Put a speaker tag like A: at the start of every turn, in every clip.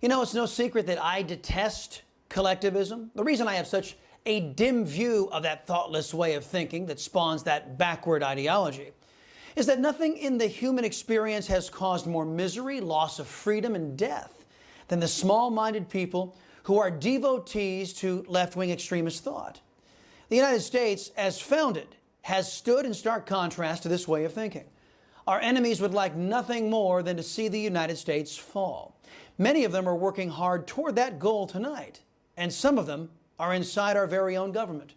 A: You know, it's no secret that I detest collectivism. The reason I have such a dim view of that thoughtless way of thinking that spawns that backward ideology is that nothing in the human experience has caused more misery, loss of freedom, and death than the small-minded people who are devotees to left-wing extremist thought. The United States, as founded, has stood in stark contrast to this way of thinking. Our enemies would like nothing more than to see the United States fall. Many of them are working hard toward that goal tonight, and some of them are inside our very own government.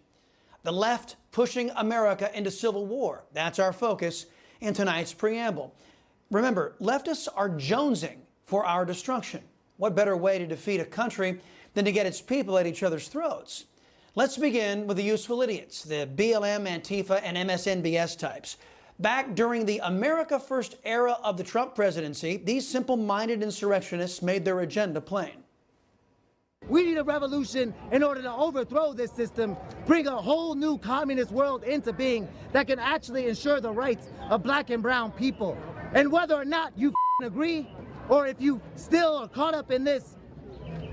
A: The left pushing America into civil war. That's our focus in tonight's preamble. Remember, leftists are jonesing for our destruction. What better way to defeat a country than to get its people at each other's throats? Let's begin with the useful idiots, the BLM, Antifa, and MSNBS types. Back during the America First era of the Trump presidency, these simple-minded insurrectionists made their agenda plain.
B: We need a revolution in order to overthrow this system, bring a whole new communist world into being that can actually ensure the rights of black and brown people. And whether or not you agree, or if you still are caught up in this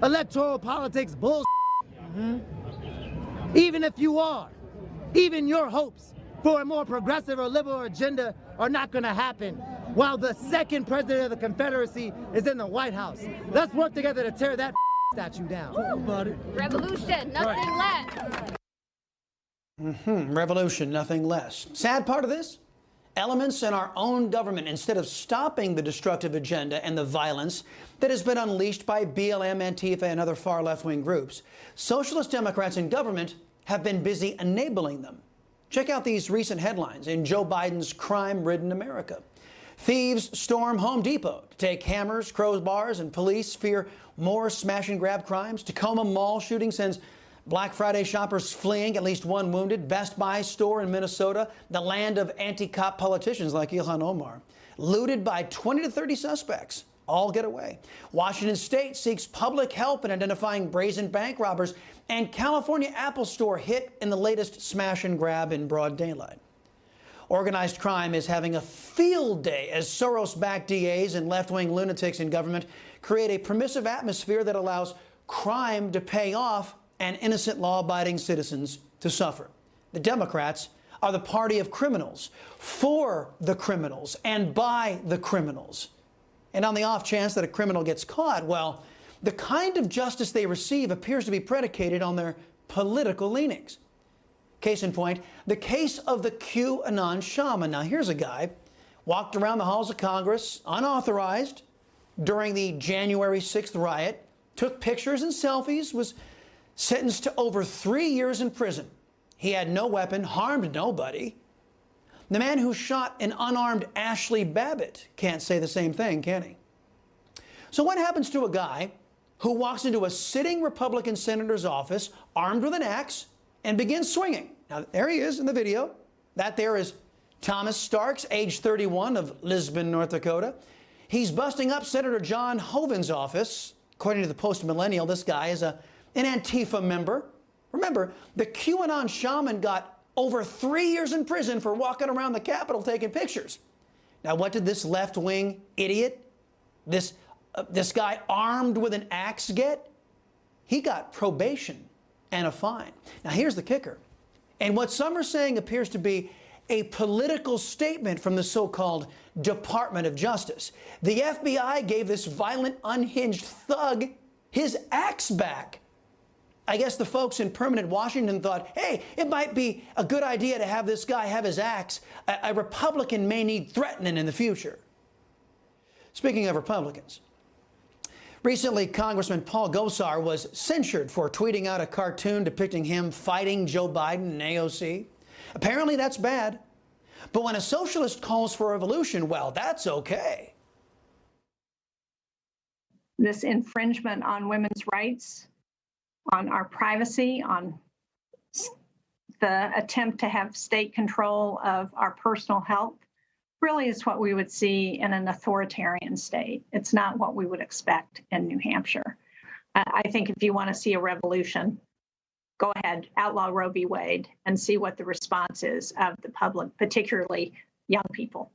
B: electoral politics bullshit, even if you are, even your hopes for a more progressive or liberal agenda are not going to happen while the second president of the Confederacy is in the White House. Let's work together to tear that statue down.
C: Revolution, nothing less.
A: Revolution, nothing less. Sad part of this? Elements in our own government, instead of stopping the destructive agenda and the violence that has been unleashed by BLM, Antifa, and other far left-wing groups, socialist Democrats in government have been busy enabling them. Check out these recent headlines in Joe Biden's crime-ridden America. Thieves storm Home Depot to take hammers, crowbars, and police fear more smash-and-grab crimes. Tacoma Mall shooting sends Black Friday shoppers fleeing, at least one wounded. Best Buy store in Minnesota, the land of anti-cop politicians like Ilhan Omar, looted by 20 to 30 suspects. All get away. Washington State seeks public help in identifying brazen bank robbers, and California Apple Store hit in the latest smash and grab in broad daylight. Organized crime is having a field day as Soros-backed DAs and left-wing lunatics in government create a permissive atmosphere that allows crime to pay off and innocent law-abiding citizens to suffer. The Democrats are the party of criminals, for the criminals, and by the criminals. And on the off chance that a criminal gets caught, well, the kind of justice they receive appears to be predicated on their political leanings. Case in point, the case of the QAnon shaman. Now, here's a guy walked around the halls of Congress unauthorized during the January 6th riot, took pictures and selfies, was sentenced to over 3 years in prison. He had no weapon, harmed nobody. The man who shot an unarmed Ashley Babbitt can't say the same thing, can he? So what happens to a guy who walks into a sitting Republican senator's office armed with an axe and begins swinging? Now, there he is in the video. That there is Thomas Starks, age 31, of Lisbon, North Dakota. He's busting up Senator John Hoeven's office. According to the Post-Millennial, this guy is an Antifa member. Remember, the QAnon shaman got over 3 years in prison for walking around the Capitol taking pictures. Now, what did this left-wing idiot, this guy armed with an axe get? He got probation and a fine. Now, here's the kicker. And what some are saying appears to be a political statement from the so-called Department of Justice. The FBI gave this violent, unhinged thug his axe back. I guess the folks in permanent Washington thought, hey, it might be a good idea to have this guy have his axe. A Republican may need threatening in the future. Speaking of Republicans, recently Congressman Paul Gosar was censured for tweeting out a cartoon depicting him fighting Joe Biden in AOC. Apparently that's bad. But when a socialist calls for revolution, well, that's okay.
D: This infringement on women's rights, on our privacy, on the attempt to have state control of our personal health, really is what we would see in an authoritarian state. It's not what we would expect in New Hampshire. I think if you want to see a revolution, go ahead, outlaw Roe v. Wade, and see what the response is of the public, particularly young people.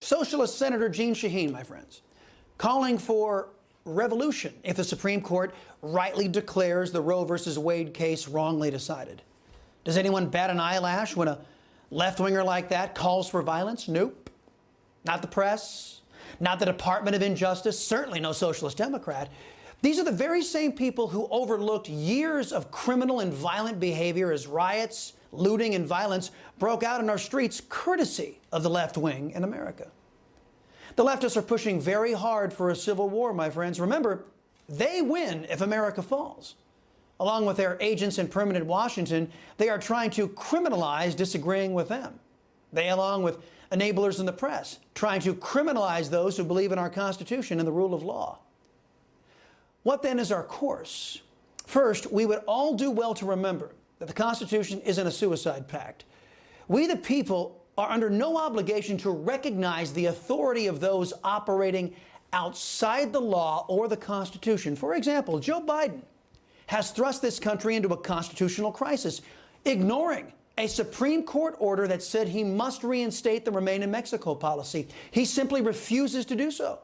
A: Socialist Senator Jeanne Shaheen, my friends, calling for revolution if the Supreme Court rightly declares the Roe versus Wade case wrongly decided. Does anyone bat an eyelash when a left-winger like that calls for violence? Nope. Not the press, not the Department of Injustice, certainly no socialist Democrat. These are the very same people who overlooked years of criminal and violent behavior as riots, looting, and violence broke out in our streets courtesy of the left wing in America. The leftists are pushing very hard for a civil war, my friends. Remember, they win if America falls. Along with their agents in permanent Washington, they are trying to criminalize disagreeing with them. They, along with enablers in the press, trying to criminalize those who believe in our Constitution and the rule of law. What then is our course? First, we would all do well to remember that the Constitution isn't a suicide pact. We, the people, are under no obligation to recognize the authority of those operating outside the law or the Constitution. For example, Joe Biden has thrust this country into a constitutional crisis, ignoring a Supreme Court order that said he must reinstate the Remain in Mexico policy. He simply refuses to do so.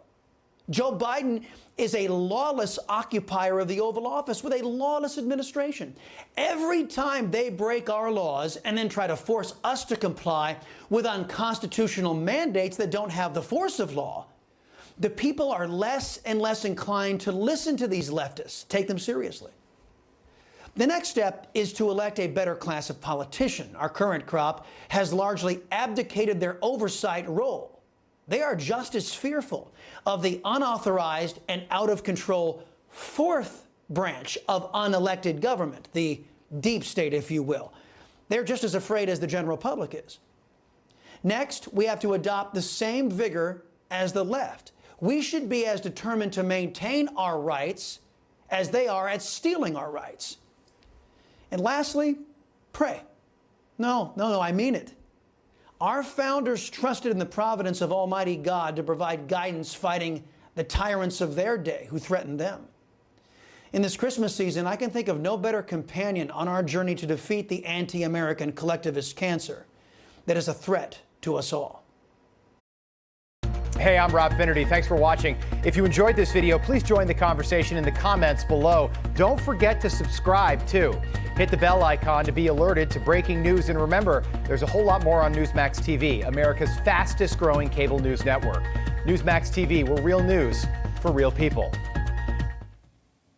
A: Joe Biden is a lawless occupier of the Oval Office with a lawless administration. Every time they break our laws and then try to force us to comply with unconstitutional mandates that don't have the force of law, the people are less and less inclined to listen to these leftists, take them seriously. The next step is to elect a better class of politician. Our current crop has largely abdicated their oversight role. They are just as fearful of the unauthorized and out-of-control fourth branch of unelected government, the deep state, if you will. They're just as afraid as the general public is. Next, we have to adopt the same vigor as the left. We should be as determined to maintain our rights as they are at stealing our rights. And lastly, pray. No, I mean it. Our founders trusted in the providence of Almighty God to provide guidance fighting the tyrants of their day who threatened them. In this Christmas season, I can think of no better companion on our journey to defeat the anti-American collectivist cancer that is a threat to us all.
E: Hey, I'm Rob Finnerty. Thanks for watching. If you enjoyed this video, please join the conversation in the comments below. Don't forget to subscribe, too. Hit the bell icon to be alerted to breaking news. And remember, there's a whole lot more on Newsmax TV, America's fastest growing cable news network. Newsmax TV, we're real news for real people.